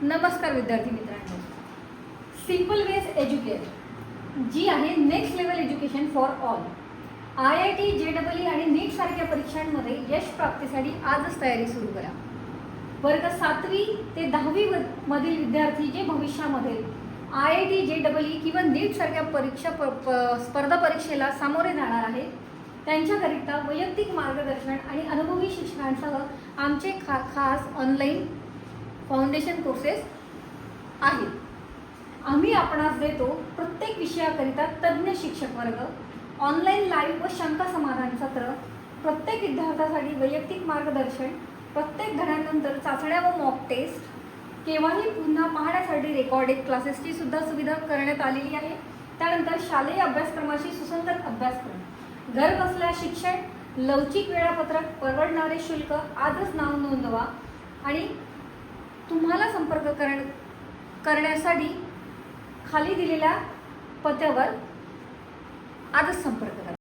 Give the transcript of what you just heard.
नमस्कार विद्यार्थी मित्रांनो, सिंपल वेज एज्युकेट जी आहे next level education for all IIT JEE आणि नीट सारख्या परीक्षांमध्ये यश प्राप्तीसाठी आजच तयारी सुरू करा। वर्ग 7वी ते 10वी मधील विद्यार्थी जे भविष्यामध्ये IIT JEE किंवा नीट सारख्या स्पर्धा परीक्षेला सामोरे जाणार आहेत त्यांच्याकरिता वैयक्तिक मार्गदर्शन आणि अनुभवी शिक्षकांसह आमचे खास ऑनलाईन फाउंडेशन कोर्सेस आहेत। आम्ही आपणास देतो प्रत्येक विषयाकरिता तज्ञ शिक्षक वर्ग, ऑनलाईन लाईव्ह व शंका समाधान सत्र, प्रत्येक विद्यार्थ्यासाठी वैयक्तिक मार्गदर्शन, प्रत्येक धड्यानंतर चाचण्या व मॉक टेस्ट, केव्हाही पुन्हा पाहण्यासाठी रेकॉर्डेड क्लासेसची सुद्धा सुविधा करण्यात आलेली आहे। त्यानंतर शालेय अभ्यासक्रमाशी सुसंगत अभ्यासक्रम, घर बसल्या शिक्षण, लवचिक वेळापत्रक, परवडणारे शुल्क। आजच नाव नोंदवा आणि तुम्हाला संपर्क करण्यासाठी खाली दिलेल्या पत्त्यावर आजच संपर्क करा।